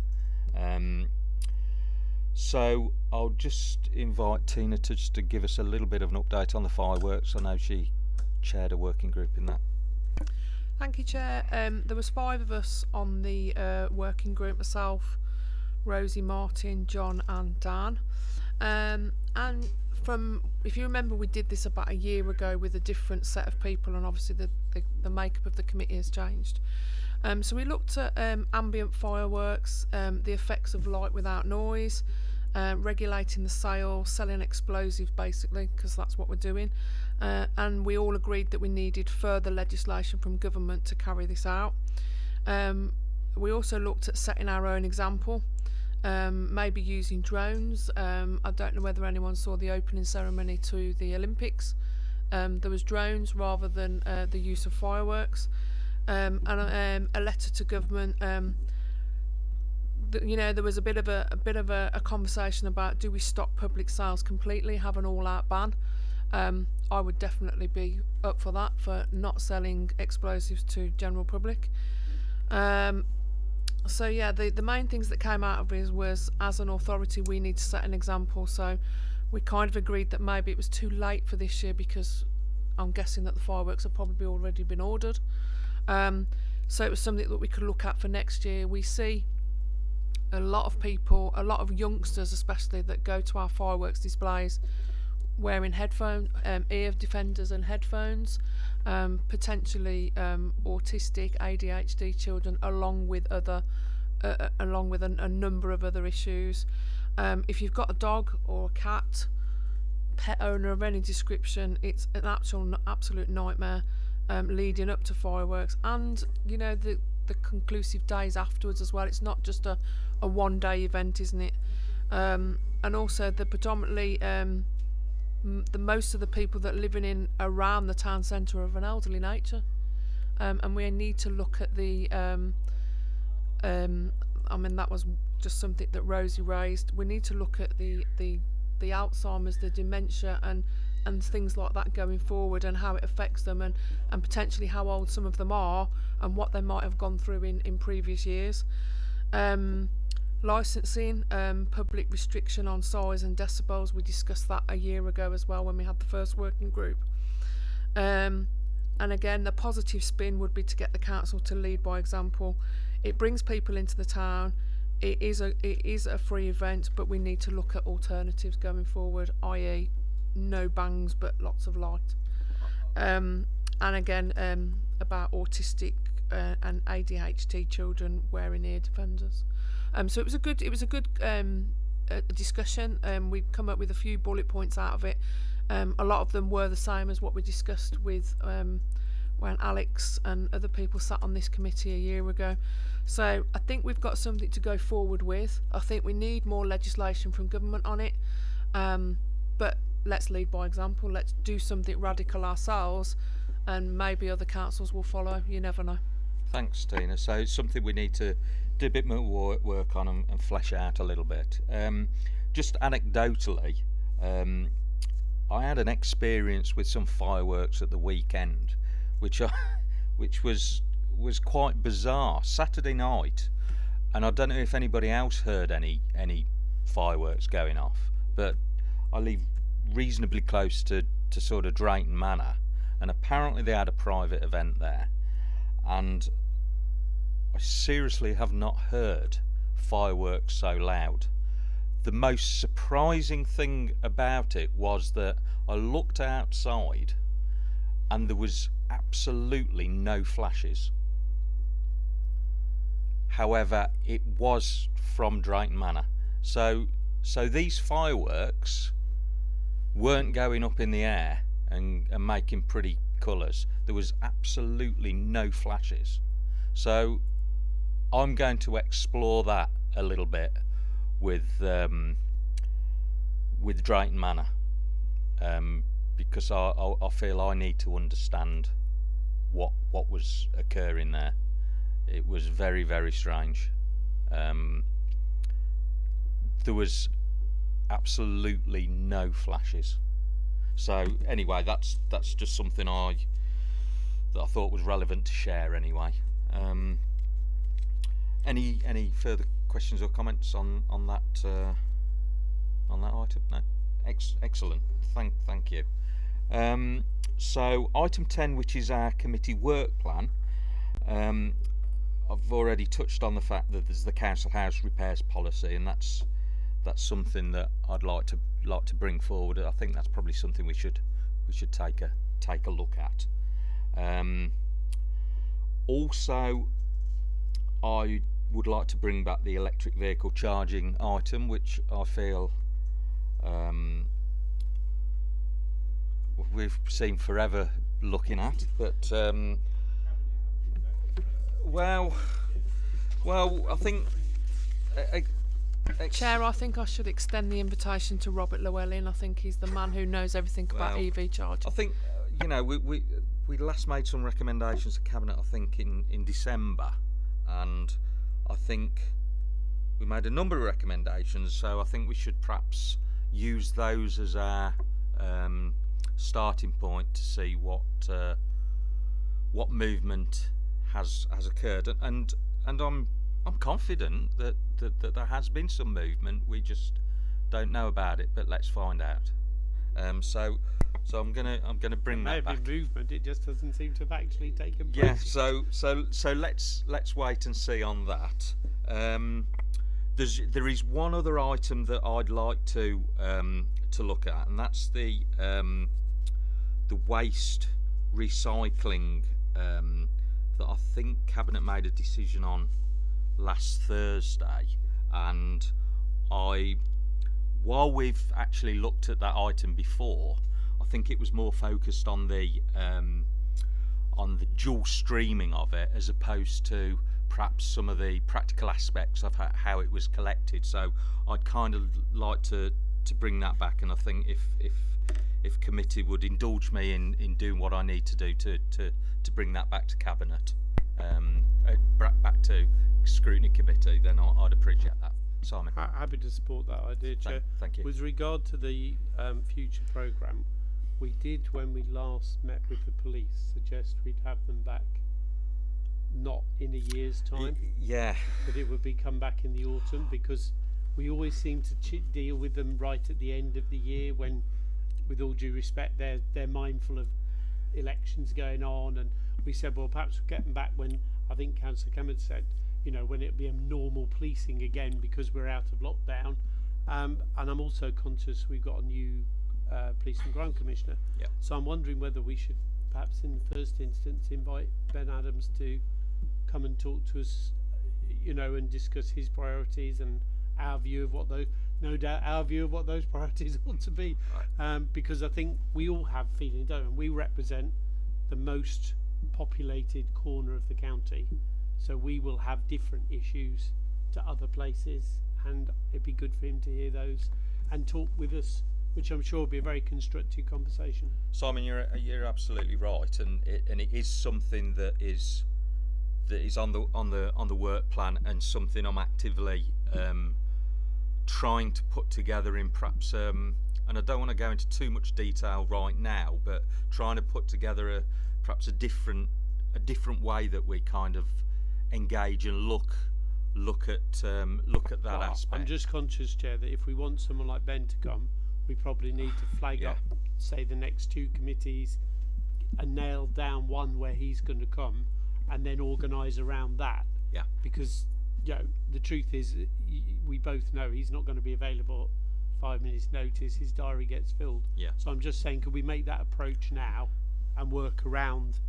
So I'll just invite Tina to give us a little bit of an update on the fireworks. I know she chaired a working group in that. Thank you, Chair. There was 5 of us on the working group: myself, Rosie, Martin, John and Dan. And if you remember, we did this about a year ago with a different set of people, and obviously the makeup of the committee has changed. So we looked at ambient fireworks, the effects of light without noise, regulating the sale, selling explosives basically, because that's what we're doing. And we all agreed that we needed further legislation from government to carry this out. We also looked at setting our own example, maybe using drones. I don't know whether anyone saw the opening ceremony to the Olympics. There was drones rather than the use of fireworks. And a letter to government. There was a bit of a conversation about, do we stop public sales completely, have an all-out ban? I would definitely be up for that, for not selling explosives to general public. So yeah, the main things that came out of it was, as an authority, we need to set an example. So we kind of agreed that maybe it was too late for this year, because I'm guessing that the fireworks have probably already been ordered. So it was something that we could look at for next year. We see a lot of people, a lot of youngsters especially, that go to our fireworks displays wearing ear defenders and headphones, potentially autistic, ADHD children, along with a number of other issues. If you've got a dog or a cat, pet owner of any description, it's an absolute nightmare leading up to fireworks, and the conclusive days afterwards as well. It's not just a one-day event, isn't it? And also the predominantly the most of the people that are living in around the town centre are of an elderly nature, and we need to look at the that was just something that Rosie raised. We need to look at the Alzheimer's, the dementia and things like that going forward, and how it affects them, and potentially how old some of them are and what they might have gone through in previous years. Licensing, public restriction on size and decibels, we discussed that a year ago as well when we had the first working group. And again, the positive spin would be to get the council to lead by example. It brings people into the town. It is a free event, but we need to look at alternatives going forward, i.e. no bangs but lots of light. And again, about autistic and ADHD children wearing ear defenders. So it was a good discussion. We've come up with a few bullet points out of it. A lot of them were the same as what we discussed with when Alex and other people sat on this committee a year ago. So I think we've got something to go forward with. I think we need more legislation from government on it. But let's lead by example. Let's do something radical ourselves, and maybe other councils will follow. You never know. Thanks, Tina. So it's something we need to do a bit more work on and flesh out a little bit. Just anecdotally, I had an experience with some fireworks at the weekend, which was quite bizarre. Saturday night, and I don't know if anybody else heard any fireworks going off, but I live reasonably close to sort of Drayton Manor, and apparently they had a private event there, and I seriously have not heard fireworks so loud. The most surprising thing about it was that I looked outside and there was absolutely no flashes. However, it was from Drayton Manor. So these fireworks weren't going up in the air and making pretty colours. There was absolutely no flashes. So I'm going to explore that a little bit with Drayton Manor, because I feel I need to understand what was occurring there. It was very, very strange. There was absolutely no flashes. So anyway, that's just something that I thought was relevant to share anyway. Any further questions or comments on that item? No. Excellent. Thank you. So item 10, which is our committee work plan. I've already touched on the fact that there's the council house repairs policy, and that's something that I'd like to bring forward. I think that's probably something we should take a look at. Also, I would like to bring back the electric vehicle charging item, which I feel we've seen forever looking at, but well, I think. Chair, I think I should extend the invitation to Robert Llewellyn. I think he's the man who knows everything about EV charging. I think, we last made some recommendations to Cabinet, I think, in December, and I think we made a number of recommendations, so I think we should perhaps use those as our starting point to see what movement has occurred, and I'm confident that there has been some movement. We just don't know about it, but let's find out. So I'm gonna bring that back. Maybe movement. It just doesn't seem to have actually taken place. Yeah. So let's wait and see on that. There is one other item that I'd like to look at, and that's the waste recycling that I think Cabinet made a decision on last Thursday, and while we've actually looked at that item before, I think it was more focused on the dual streaming of it, as opposed to perhaps some of the practical aspects of how it was collected. So I'd kind of like to bring that back, and I think if committee would indulge me in doing what I need to do to bring that back to Cabinet, back to Scrutiny Committee, then I'd appreciate that. Simon. Happy to support that idea, Chair. Thank you. With regard to the future programme, we did, when we last met with the police, suggest we'd have them back not in a year's time, yeah, but it would be come back in the autumn, because we always seem to deal with them right at the end of the year when, with all due respect, they're mindful of elections going on, and we said, well, perhaps we'll get them back when, I think Councillor Clement said, you know, when it'll be a normal policing again because we're out of lockdown. And I'm also conscious we've got a new Police and Crime Commissioner. Yep. So I'm wondering whether we should perhaps in the first instance invite Ben Adams to come and talk to us, you know, and discuss his priorities and our view of what those, no doubt our view of what those priorities ought to be. Right. Because I think we all have feeling, don't we? We represent the most populated corner of the county, so we will have different issues to other places, and it'd be good for him to hear those and talk with us, which I'm sure will be a very constructive conversation. Simon, you're absolutely right, and it is something that is on the work plan, and something I'm actively trying to put together in perhaps and I don't want to go into too much detail right now, but trying to put together perhaps a different way that we kind of engage and look at that aspect. I'm just conscious, Chair, that if we want someone like Ben to come, we probably need to flag up, say, the next two committees and nail down one where he's going to come, and then organise around that. Yeah. Because, you know, the truth is, we both know he's not going to be available at 5 minutes' notice. His diary gets filled. Yeah. So I'm just saying, could we make that approach now and work around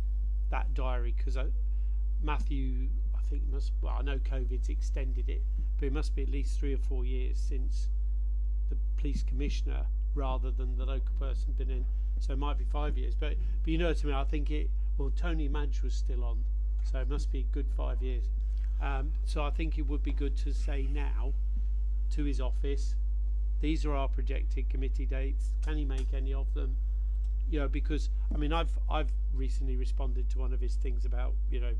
that diary? Because Matthew, I think well, I know COVID's extended it, but it must be at least 3 or 4 years since the police commissioner rather than the local person been in. So it might be 5 years, but you know what I mean. I think Tony Madge was still on, so it must be a good 5 years. So I think it would be good to say now to his office, these are our projected committee dates. Can he make any of them? You know, because I mean, I've recently responded to one of his things about, you know,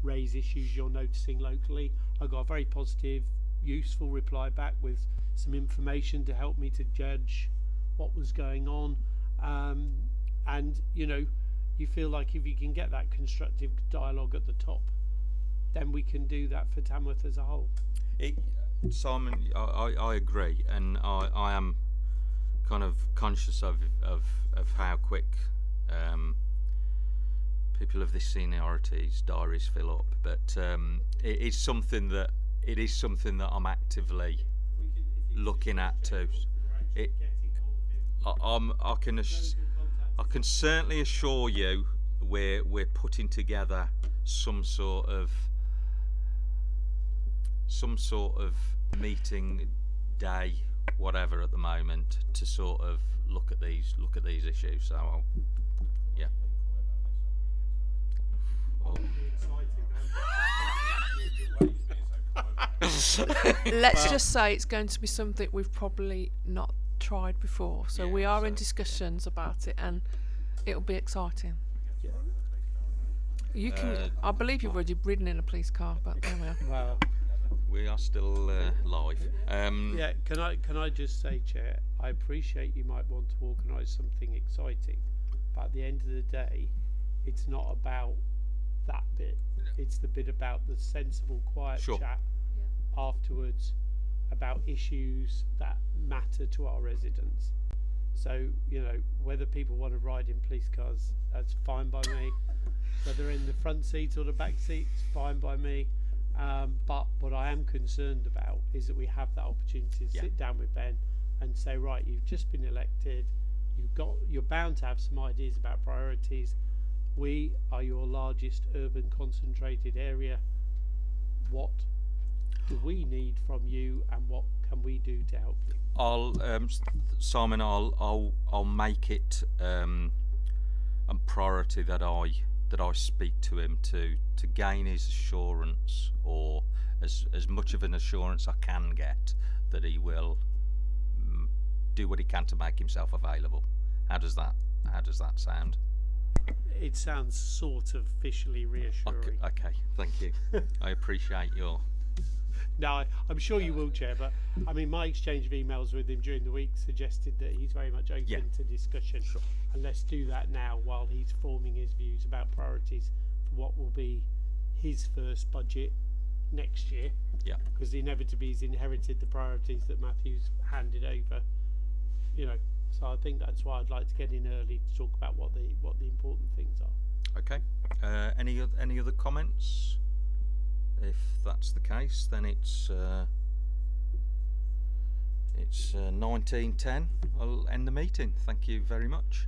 raise issues you're noticing locally. I got a very positive, useful reply back with some information to help me to judge what was going on. And you know, you feel like if you can get that constructive dialogue at the top, then we can do that for Tamworth as a whole. Simon, I agree, and I am kind of conscious of how quick people of this seniority's diaries fill up, but it is something that I'm actively looking at too. I can certainly assure you we're putting together some sort of meeting day, whatever, at the moment, to sort of look at these issues. So yeah. Let's just say it's going to be something we've probably not tried before, so we are in discussions about it, and it'll be exciting. You can, I believe you've already ridden in a police car, but there we are. Well, We are still live. yeah, can I just say, Chair, I appreciate you might want to organise something exciting, but at the end of the day, it's not about that bit. It's the bit about the sensible, quiet chat afterwards about issues that matter to our residents. So, you know, whether people want to ride in police cars, that's fine by me. Whether in the front seat or the back seat, it's fine by me. But what I am concerned about is that we have that opportunity to sit down with Ben and say, right, you've just been elected, you're bound to have some ideas about priorities. We are your largest urban concentrated area. What do we need from you, and what can we do to help you? Simon, I'll make it a priority that I speak to him to gain his assurance, or as much of an assurance I can get, that he will do what he can to make himself available. How does that sound? It sounds sort of officially reassuring. Okay, thank you. I appreciate your. No, I'm sure you will, Chair, but I mean, my exchange of emails with him during the week suggested that he's very much open to discussion. Sure. And let's do that now while he's forming his views about priorities for what will be his first budget next year. Yeah. Because inevitably he's inherited the priorities that Matthew's handed over, you know, So I think that's why I'd like to get in early to talk about what the important things are. Okay. Any other comments? If that's the case, then it's 19:10. I'll end the meeting. Thank you very much.